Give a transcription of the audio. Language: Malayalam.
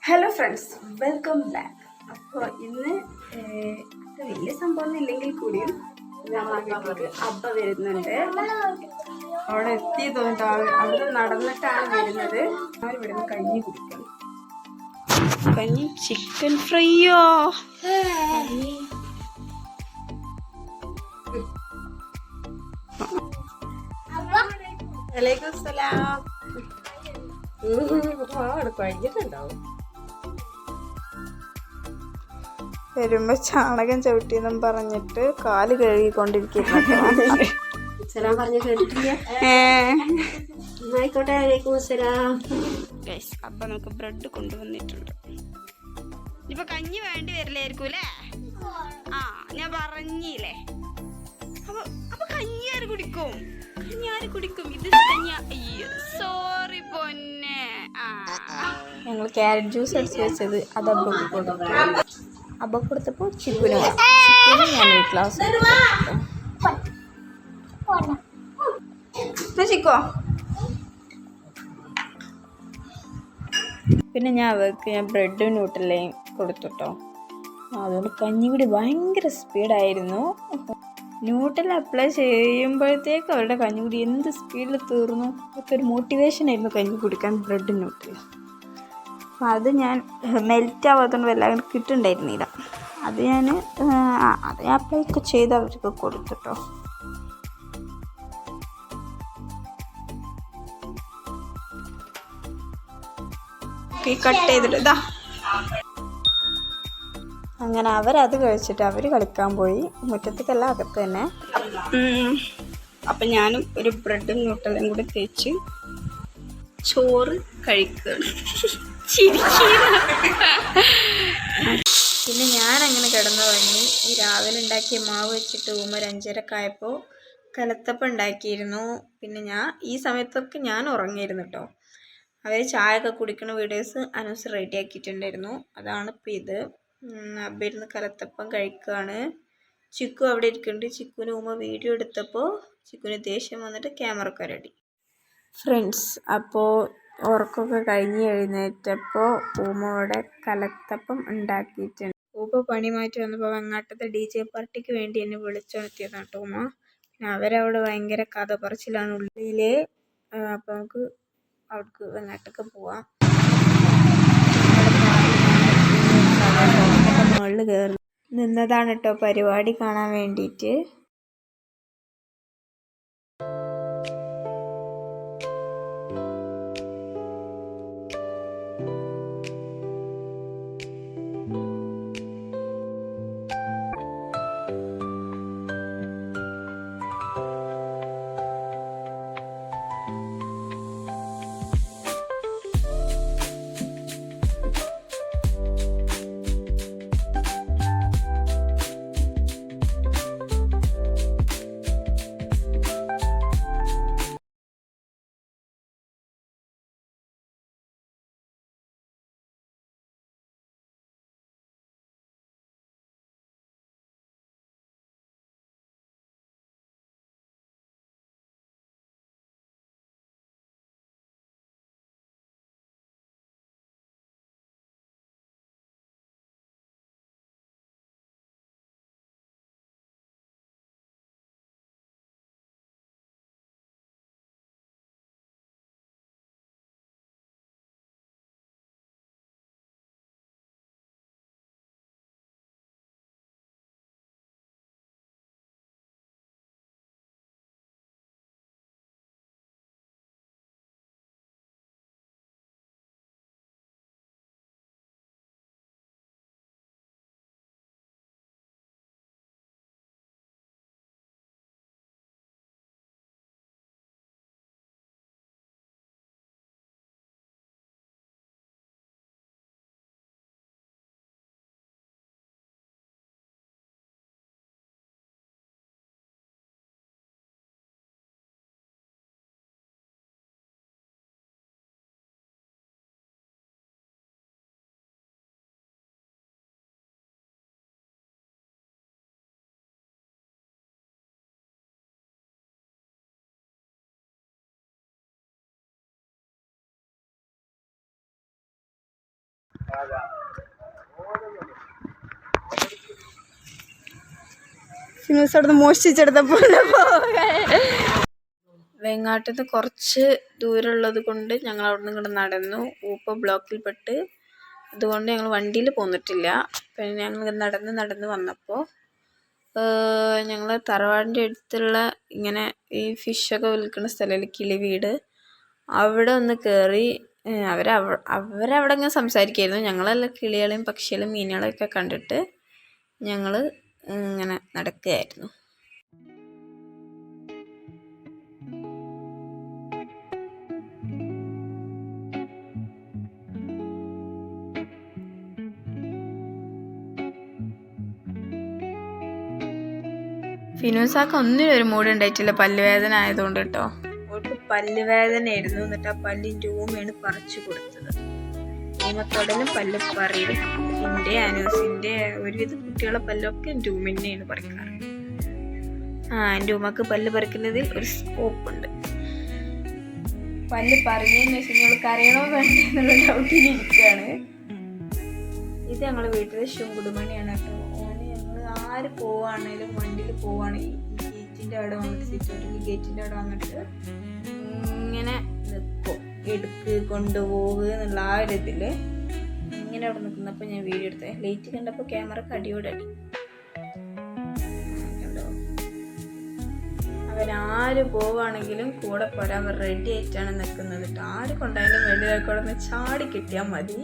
Hello friends, welcome back. അപ്പോൾ ഇന്ന് വലിയ സംഭവം ഇല്ലെങ്കിൽ കൂടിയും നമ്മളെ വീട്ടിലേക്ക് അബ്ബ വരുന്നുണ്ട്. അവിടെ എത്തിയതുകൊണ്ട് അവിടെ നടന്നിട്ടാണ് വരുന്നത്. ഇവിടുന്ന് കഞ്ഞി കുടിക്കണം. കഞ്ഞി ചിക്കൻ ഫ്രൈയോ. വലൈക്കും സലാം. കഴിഞ്ഞിട്ടുണ്ടാവും. വരുമ്പോ ചാണകം ചവിട്ടിയെന്നും പറഞ്ഞിട്ട് കാല് കഴുകിക്കൊണ്ടിരിക്കുന്നു. അപ്പൊ നമുക്ക് ബ്രെഡ് കൊണ്ടുവന്നിട്ടുണ്ട്. ഇപ്പൊ കഞ്ഞി വേണ്ടി വരില്ലായിരിക്കൂലേ? ആ, ഞാൻ പറഞ്ഞില്ലേ. അപ്പൊ കഞ്ഞി ആര് കുടിക്കും? കഞ്ഞി ആര് കുടിക്കും? ഇത് കഞ്ഞി. അയ്യോ സോറി പൊന്നെ. ഞങ്ങൾ ക്യാരറ്റ് ജ്യൂസ് അടിച്ച് വെച്ചത് അത് അബ്ബക്ക് കൊടുത്തു. അബ്ബ കൊടുത്തപ്പോൾ ചിക്കുന് ഞാൻ ഒരു ഗ്ലാസ് ചിക്കോ. പിന്നെ ഞാൻ ബ്രെഡും ന്യൂട്രലയും കൊടുത്തുട്ടോ. അതുകൊണ്ട് കഞ്ഞികുടി ഭയങ്കര സ്പീഡായിരുന്നു. ന്യൂട്രൽ അപ്ലൈ ചെയ്യുമ്പോഴത്തേക്ക് അവരുടെ കഞ്ഞികുടി എന്ത് സ്പീഡിൽ തീർന്നു. അതൊക്കെ ഒരു മോട്ടിവേഷനായിരുന്നു കഞ്ഞി കുടിക്കാൻ, ബ്രെഡ് ന്യൂട്രൽ. അപ്പം അത് ഞാൻ മെൽറ്റ് ആവാത്തതുകൊണ്ട് വല്ലാതെ കിട്ടുന്നുണ്ടായിരുന്നില്ല. അത് ഞാൻ അപ്ലൈ ഒക്കെ ചെയ്ത് അവർക്ക് കൊടുത്തിട്ടോ. കട്ട് ചെയ്തിട്ട് ഇതാ. അങ്ങനെ അവരത് കഴിച്ചിട്ട് അവർ കളിക്കാൻ പോയി. മുറ്റത്തേക്കല്ല, അകത്ത് തന്നെ. അപ്പം ഞാനും ഒരു ബ്രെഡും ന്യൂട്രലും കൂടി തേച്ച് ചോറ് കഴിക്കുകയാണ്. പിന്നെ ഞാനങ്ങനെ കിടന്നുറങ്ങി. ഈ രാവിലെ ഉണ്ടാക്കിയ മാവ് വെച്ചിട്ട് ഒരു 5:30 കലത്തപ്പം ഉണ്ടാക്കിയിരുന്നു. പിന്നെ ഈ സമയത്തൊക്കെ ഞാൻ ഉറങ്ങിയിരുന്നു കേട്ടോ. അവർ ചായ ഒക്കെ കുടിക്കുന്ന വീഡിയോസ് അനൂസ് റെഡി ആക്കിയിട്ടുണ്ടായിരുന്നു. അതാണ് ഇപ്പം ഇത്. അബ്ബ ഇരുന്ന് കലത്തപ്പം കഴിക്കുകയാണ്. ചിക്കു അവിടെ ഇരിക്കുന്നുണ്ട്. ചിക്കുവിന് ഉമ്മ വീഡിയോ എടുത്തപ്പോൾ ചിക്കുവിന് ദേഷ്യം വന്നിട്ട് ക്യാമറ റെഡി. ഫ്രണ്ട്സ്, അപ്പോൾ ഉറക്കമൊക്കെ കഴിഞ്ഞ് എഴുന്നേറ്റപ്പോൾ ഊമയുടെ കലത്തപ്പം ഉണ്ടാക്കിയിട്ടുണ്ട്. ഊപ്പ പണി മാറ്റി വന്നപ്പോൾ വെങ്ങാട്ടത്തെ DJ പാർട്ടിക്ക് വേണ്ടി എന്നെ വിളിച്ചുണർത്തിയതാണ് കേട്ടോ ഉമ്മ. പിന്നെ അവരവിടെ ഭയങ്കര കഥ പറച്ചിലാണ് ഉള്ളില്. അപ്പോൾ നമുക്ക് അവിടേക്ക് വെങ്ങാട്ടൊക്കെ പോവാം. മുകളിൽ കയറി നിന്നതാണ് കേട്ടോ പരിപാടി കാണാൻ വേണ്ടിയിട്ട്. ഫിനൂസ് അവിടുന്ന് മോഷ്ടിച്ചെടുത്തപ്പോൾ വെങ്ങാട്ടിൽ നിന്ന് കുറച്ച് ദൂരമുള്ളത് കൊണ്ട് ഞങ്ങൾ അവിടെ നിന്ന് ഇങ്ങോട്ട് നടന്നു. ഊപ്പ ബ്ലോക്കിൽപ്പെട്ട് അതുകൊണ്ട് ഞങ്ങൾ വണ്ടിയിൽ പോന്നിട്ടില്ല. പിന്നെ ഞങ്ങൾ നടന്ന് വന്നപ്പോൾ ഞങ്ങൾ തറവാടിൻ്റെ അടുത്തുള്ള ഇങ്ങനെ ഈ ഫിഷൊക്കെ വിൽക്കുന്ന സ്ഥലമില്ല, കിളി വീട്, അവിടെ ഒന്ന് കയറി. അവരവിടെ ഇങ്ങനെ സംസാരിക്കുമായിരുന്നു. ഞങ്ങളെല്ലാം കിളികളെയും പക്ഷികളെയും മീനുകളെയൊക്കെ കണ്ടിട്ട് ഞങ്ങൾ ഇങ്ങനെ നടക്കുകയായിരുന്നു. ഫിനൂസാക്ക് ഒന്നിനും ഒരു മൂഡ് ഉണ്ടായിട്ടില്ല, പല്ലുവേദന ആയതുകൊണ്ട് കേട്ടോ. അവൾക്ക് പല്ലുവേദനയായിരുന്നു. എന്നിട്ട് ആ പല്ലിൻ്റെ ഊമയാണ് പറിച്ചു കൊടുത്തത്. ഊമത്തോടലും പല്ല് പറയും. എൻ്റെ അനൂസിൻ്റെ ഒരുവിധ കുട്ടികളെ പല്ലൊക്കെ എൻ്റെ ഊമിനെയാണ് പറിക്കാറ്. എൻ്റെ ഊമക്ക് പല്ല് പറിക്കുന്നതിൽ ഒരു സ്കോപ്പ് ഉണ്ട്. പല്ല് പറഞ്ഞതിന് ശേഷം നിങ്ങൾ കരയണോ വേണ്ടേ എന്നുള്ള ഡൗട്ടിലിരിക്കുകയാണ്. ഇത് ഞങ്ങളുടെ വീട്ടിലെ ശുങ്കുടുമണിയാണ് കേട്ടോ. ആര് പോവുകയാണേലും വണ്ടിയിൽ പോവുകയാണെങ്കിൽ ഗേറ്റിൻ്റെ അവിടെ വന്നിട്ട് സിറ്റൗട്ടിൽ ഗേറ്റിൻ്റെ അവിടെ വന്നിട്ട് ഇങ്ങനെ നിൽക്കും, എടുക്ക് കൊണ്ടുപോകുക എന്നുള്ള ആ ഒരു ഇതിൽ ഇങ്ങനെ അവിടെ നിൽക്കുന്നപ്പോൾ ഞാൻ വീഡിയോ എടുത്തേ. ലൈറ്റ് കണ്ടപ്പോൾ ക്യാമറക്ക് അടിയോടെ അടി. കണ്ടോ, അവരാര് പോവുകയാണെങ്കിലും കൂടെ പോരാൻ അവർ റെഡി ആയിട്ടാണ് നിൽക്കുന്നത് കേട്ടോ. ആര് കൊണ്ടായാലും വെളിയിലേക്കൂടെ ഒന്ന് ചാടി കിട്ടിയാൽ മതി.